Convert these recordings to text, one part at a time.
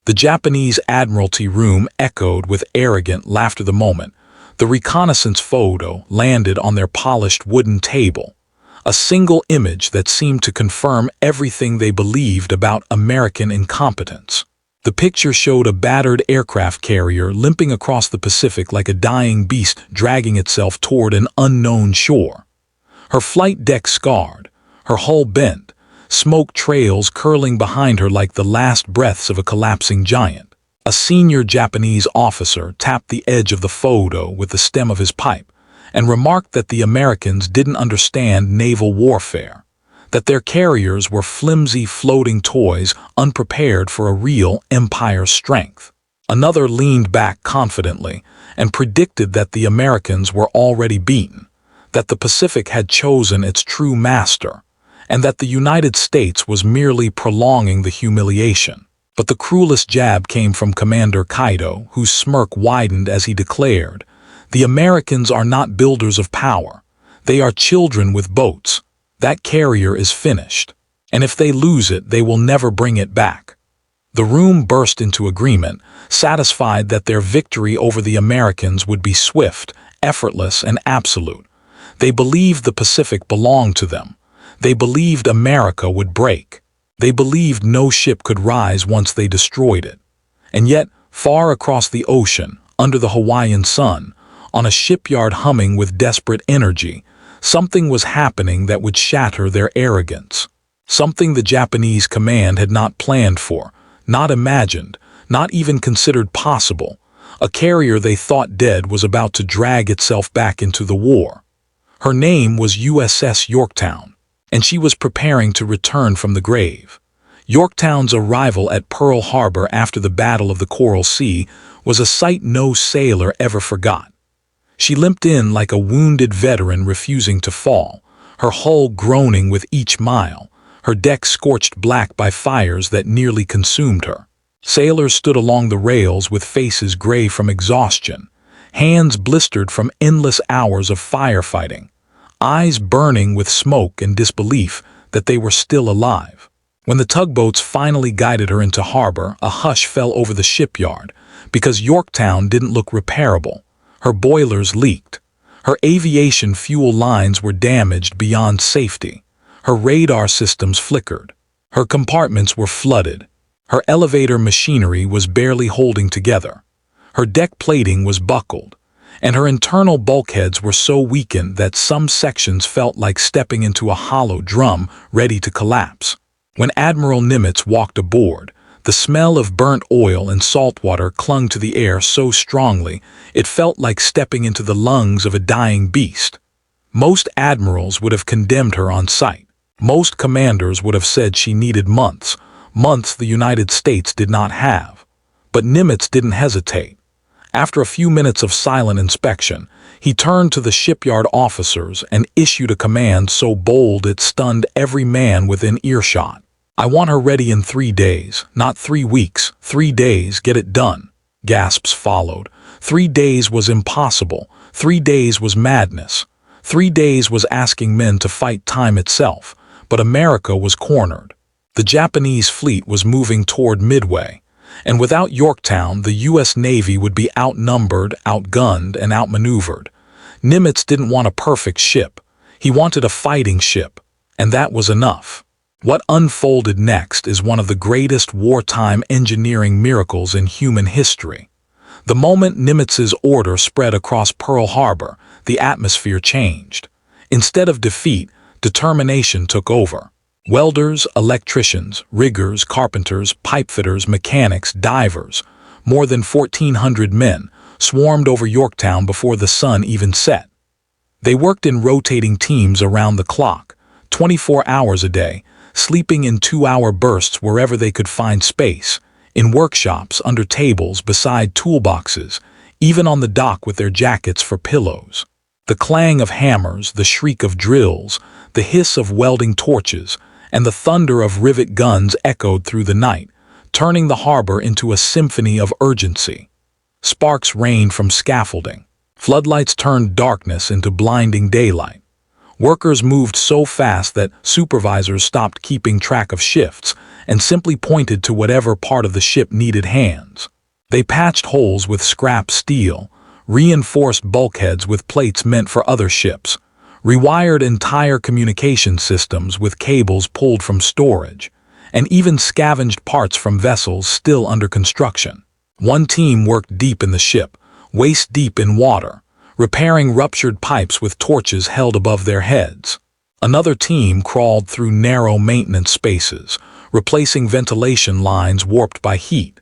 The Japanese Admiralty room echoed with arrogant laughter the moment the reconnaissance photo landed on their polished wooden table, a single image that seemed to confirm everything they believed about American incompetence. The picture showed a battered aircraft carrier limping across the Pacific like a dying beast dragging itself toward an unknown shore. Her flight deck scarred, her hull bent, smoke trails curling behind her like the last breaths of a collapsing giant. A senior Japanese officer tapped the edge of the photo with the stem of his pipe and remarked that the Americans didn't understand naval warfare, that their carriers were flimsy floating toys unprepared for a real empire's strength. Another leaned back confidently and predicted that the Americans were already beaten, that the Pacific had chosen its true master, and that the United States was merely prolonging the humiliation. But the cruelest jab came from Commander Kaido, whose smirk widened as he declared, "The Americans are not builders of power. They are children with boats. That carrier is finished. And if they lose it, they will never bring it back." The room burst into agreement, satisfied that their victory over the Americans would be swift, effortless, and absolute. They believed the Pacific belonged to them. They believed America would break. They believed no ship could rise once they destroyed it. And yet, far across the ocean, under the Hawaiian sun, on a shipyard humming with desperate energy, something was happening that would shatter their arrogance. Something the Japanese command had not planned for, not imagined, not even considered possible. A carrier they thought dead was about to drag itself back into the war. Her name was USS Yorktown, and she was preparing to return from the grave. Yorktown's arrival at Pearl Harbor after the Battle of the Coral Sea was a sight no sailor ever forgot. She limped in like a wounded veteran refusing to fall, her hull groaning with each mile, her deck scorched black by fires that nearly consumed her. Sailors stood along the rails with faces gray from exhaustion, hands blistered from endless hours of firefighting, eyes burning with smoke and disbelief that they were still alive. When the tugboats finally guided her into harbor, a hush fell over the shipyard because Yorktown didn't look repairable. Her boilers leaked. Her aviation fuel lines were damaged beyond safety. Her radar systems flickered. Her compartments were flooded. Her elevator machinery was barely holding together. Her deck plating was buckled, and her internal bulkheads were so weakened that some sections felt like stepping into a hollow drum ready to collapse. When Admiral Nimitz walked aboard, the smell of burnt oil and salt water clung to the air so strongly it felt like stepping into the lungs of a dying beast. Most admirals would have condemned her on sight. Most commanders would have said she needed months the United States did not have. But Nimitz didn't hesitate. After a few minutes of silent inspection, he turned to the shipyard officers and issued a command so bold it stunned every man within earshot. "I want her ready in 3 days, not 3 weeks, 3 days, get it done." Gasps followed. 3 days was impossible. 3 days was madness. 3 days was asking men to fight time itself, but America was cornered. The Japanese fleet was moving toward Midway, and without Yorktown, the U.S. Navy would be outnumbered, outgunned, and outmaneuvered. Nimitz didn't want a perfect ship. He wanted a fighting ship, and that was enough. What unfolded next is one of the greatest wartime engineering miracles in human history. The moment Nimitz's order spread across Pearl Harbor, the atmosphere changed. Instead of defeat, determination took over. Welders, electricians, riggers, carpenters, pipefitters, mechanics, divers, more than 1,400 men, swarmed over Yorktown before the sun even set. They worked in rotating teams around the clock, 24 hours a day, sleeping in 2-hour bursts wherever they could find space, in workshops, under tables, beside toolboxes, even on the dock with their jackets for pillows. The clang of hammers, the shriek of drills, the hiss of welding torches, and the thunder of rivet guns echoed through the night, turning the harbor into a symphony of urgency. Sparks rained from scaffolding. Floodlights turned darkness into blinding daylight. Workers moved so fast that supervisors stopped keeping track of shifts, and simply pointed to whatever part of the ship needed hands. They patched holes with scrap steel, reinforced bulkheads with plates meant for other ships, rewired entire communication systems with cables pulled from storage, and even scavenged parts from vessels still under construction. One team worked deep in the ship, waist-deep in water, repairing ruptured pipes with torches held above their heads. Another team crawled through narrow maintenance spaces, replacing ventilation lines warped by heat.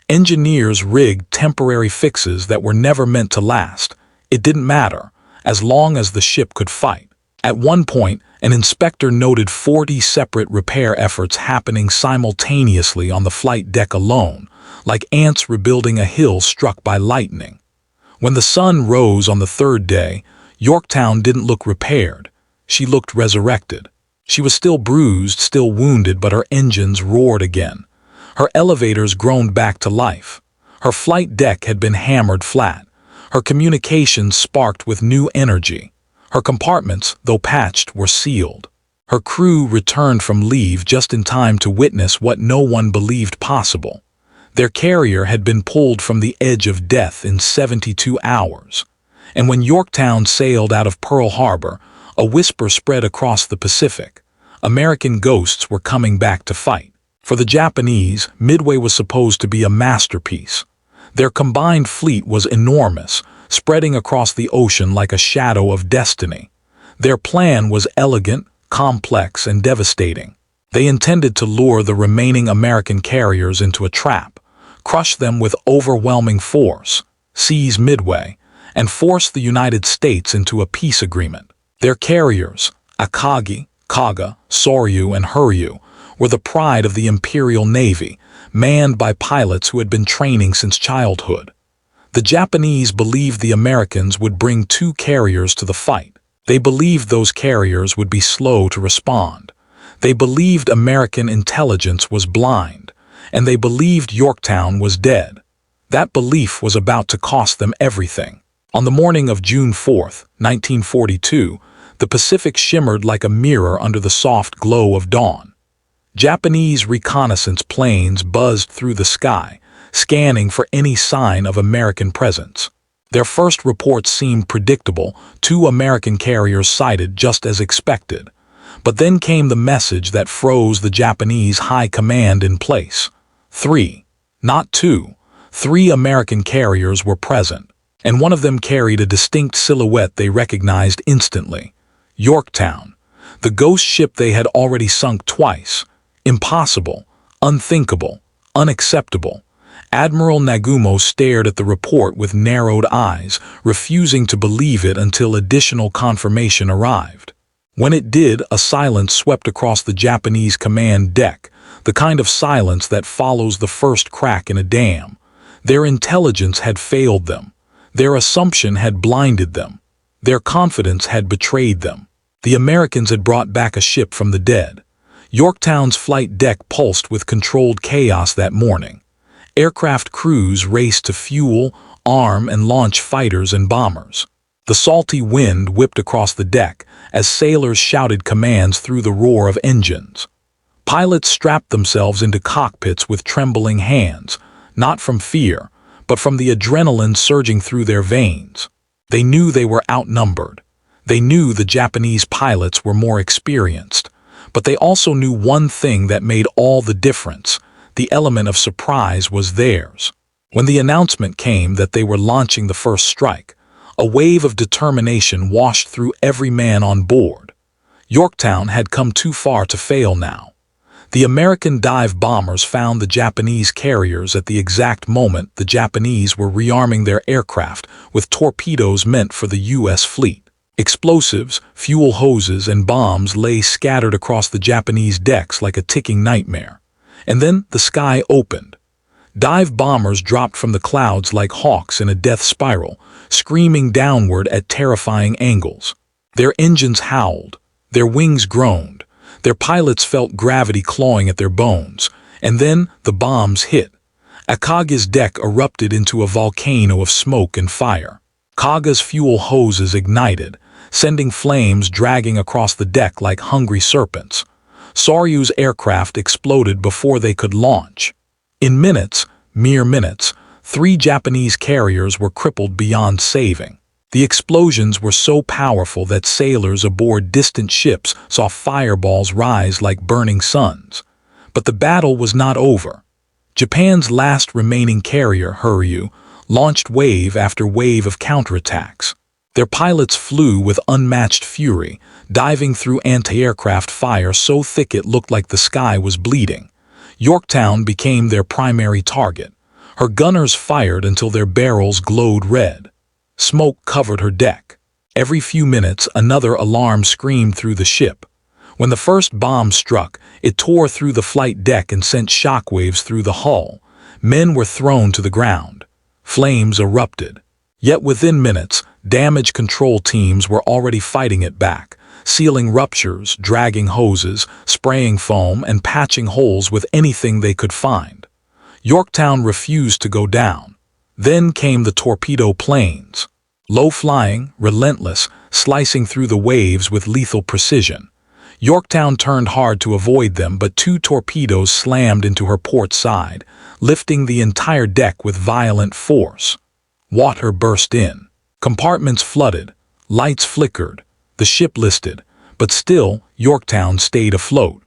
Engineers rigged temporary fixes that were never meant to last. It didn't matter, as long as the ship could fight. At one point, an inspector noted 40 separate repair efforts happening simultaneously on the flight deck alone, like ants rebuilding a hill struck by lightning. When the sun rose on the third day, Yorktown didn't look repaired. She looked resurrected. She was still bruised, still wounded, but her engines roared again. Her elevators groaned back to life. Her flight deck had been hammered flat. Her communications sparked with new energy. Her compartments, though patched, were sealed. Her crew returned from leave just in time to witness what no one believed possible. Their carrier had been pulled from the edge of death in 72 hours. And when Yorktown sailed out of Pearl Harbor, a whisper spread across the Pacific. American ghosts were coming back to fight. For the Japanese, Midway was supposed to be a masterpiece. Their combined fleet was enormous, spreading across the ocean like a shadow of destiny. Their plan was elegant, complex, and devastating. They intended to lure the remaining American carriers into a trap, crush them with overwhelming force, seize Midway, and force the United States into a peace agreement. Their carriers, Akagi, Kaga, Soryu, and Huryu, were the pride of the Imperial Navy, manned by pilots who had been training since childhood. The Japanese believed the Americans would bring 2 carriers to the fight. They believed those carriers would be slow to respond. They believed American intelligence was blind, and they believed Yorktown was dead. That belief was about to cost them everything. On the morning of June 4, 1942, the Pacific shimmered like a mirror under the soft glow of dawn. Japanese reconnaissance planes buzzed through the sky, scanning for any sign of American presence. Their first reports seemed predictable, 2 American carriers sighted just as expected. But then came the message that froze the Japanese high command in place. 3, not 2, 3 American carriers were present, and one of them carried a distinct silhouette they recognized instantly. Yorktown, the ghost ship they had already sunk twice. Impossible, unthinkable, unacceptable. Admiral Nagumo stared at the report with narrowed eyes, refusing to believe it until additional confirmation arrived. When it did, a silence swept across the Japanese command deck, the kind of silence that follows the first crack in a dam. Their intelligence had failed them. Their assumption had blinded them. Their confidence had betrayed them. The Americans had brought back a ship from the dead. Yorktown's flight deck pulsed with controlled chaos that morning. Aircraft crews raced to fuel, arm, and launch fighters and bombers. The salty wind whipped across the deck as sailors shouted commands through the roar of engines. Pilots strapped themselves into cockpits with trembling hands, not from fear, but from the adrenaline surging through their veins. They knew they were outnumbered. They knew the Japanese pilots were more experienced. But they also knew one thing that made all the difference. The element of surprise was theirs. When the announcement came that they were launching the first strike, a wave of determination washed through every man on board. Yorktown had come too far to fail now. The American dive bombers found the Japanese carriers at the exact moment the Japanese were rearming their aircraft with torpedoes meant for the U.S. fleet. Explosives, fuel hoses, and bombs lay scattered across the Japanese decks like a ticking nightmare. And then the sky opened. Dive bombers dropped from the clouds like hawks in a death spiral, screaming downward at terrifying angles. Their engines howled. Their wings groaned. Their pilots felt gravity clawing at their bones. And then the bombs hit. Akagi's deck erupted into a volcano of smoke and fire. Kaga's fuel hoses ignited, sending flames dragging across the deck like hungry serpents. Soryu's aircraft exploded before they could launch. In minutes, mere minutes, 3 Japanese carriers were crippled beyond saving. The explosions were so powerful that sailors aboard distant ships saw fireballs rise like burning suns. But the battle was not over. Japan's last remaining carrier, Huryu, launched wave after wave of counterattacks. Their pilots flew with unmatched fury, diving through anti-aircraft fire so thick it looked like the sky was bleeding. Yorktown became their primary target. Her gunners fired until their barrels glowed red. Smoke covered her deck. Every few minutes, another alarm screamed through the ship. When the first bomb struck, it tore through the flight deck and sent shockwaves through the hull. Men were thrown to the ground. Flames erupted. Yet within minutes, damage control teams were already fighting it back, sealing ruptures, dragging hoses, spraying foam, and patching holes with anything they could find. Yorktown refused to go down. Then came the torpedo planes. Low-flying, relentless, slicing through the waves with lethal precision. Yorktown turned hard to avoid them, but 2 torpedoes slammed into her port side, lifting the entire deck with violent force. Water burst in. Compartments flooded. Lights flickered. The ship listed. But still, Yorktown stayed afloat.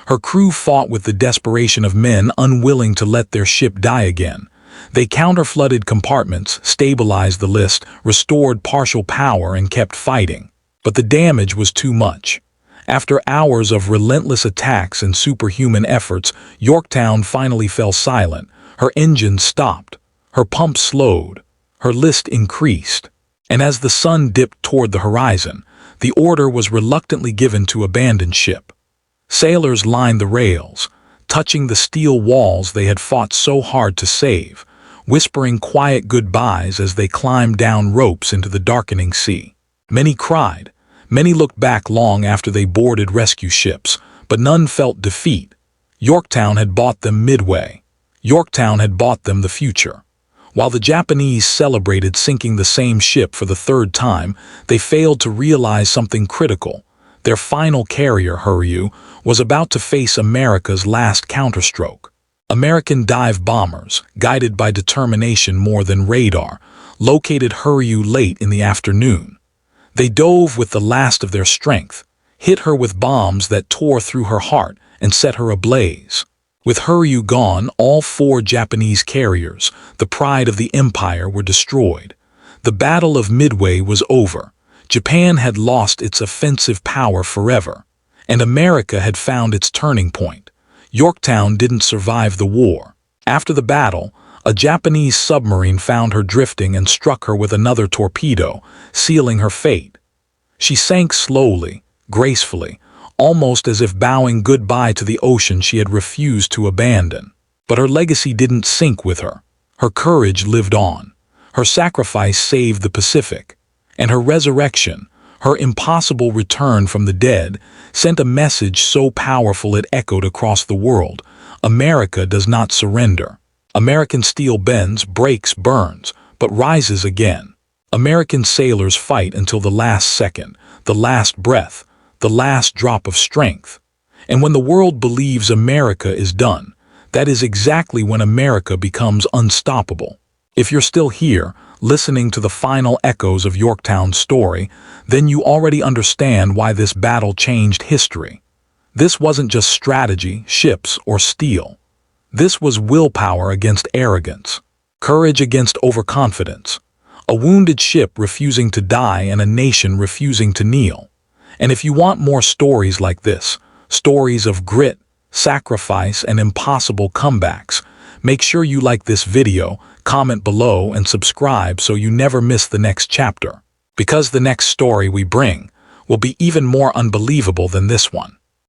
Her crew fought with the desperation of men unwilling to let their ship die again. They counter-flooded compartments, stabilized the list, restored partial power, and kept fighting. But the damage was too much. After hours of relentless attacks and superhuman efforts, Yorktown finally fell silent. Her engines stopped. Her pumps slowed. Her list increased. And as the sun dipped toward the horizon, the order was reluctantly given to abandon ship. Sailors lined the rails, touching the steel walls they had fought so hard to save, whispering quiet goodbyes as they climbed down ropes into the darkening sea. Many cried. Many looked back long after they boarded rescue ships, but none felt defeat. Yorktown had bought them Midway. Yorktown had bought them the future. While the Japanese celebrated sinking the same ship for the 3rd time, they failed to realize something critical. Their final carrier, Huryu, was about to face America's last counterstroke. American dive bombers, guided by determination more than radar, located Huryu late in the afternoon. They dove with the last of their strength, hit her with bombs that tore through her heart and set her ablaze. With Huryu gone, all 4 Japanese carriers, the pride of the empire, were destroyed. The Battle of Midway was over. Japan had lost its offensive power forever, and America had found its turning point. Yorktown didn't survive the war. After the battle, a Japanese submarine found her drifting and struck her with another torpedo, sealing her fate. She sank slowly, gracefully, almost as if bowing goodbye to the ocean she had refused to abandon. But her legacy didn't sink with her. Her courage lived on. Her sacrifice saved the Pacific. And her resurrection, her impossible return from the dead, sent a message so powerful it echoed across the world. America does not surrender. American steel bends, breaks, burns, but rises again. American sailors fight until the last second, the last breath, the last drop of strength. And when the world believes America is done, that is exactly when America becomes unstoppable. If you're still here, listening to the final echoes of Yorktown's story, then you already understand why this battle changed history. This wasn't just strategy, ships, or steel. This was willpower against arrogance, courage against overconfidence, a wounded ship refusing to die and a nation refusing to kneel. And if you want more stories like this, stories of grit, sacrifice, and impossible comebacks, make sure you like this video, comment below, and subscribe so you never miss the next chapter. Because the next story we bring will be even more unbelievable than this one.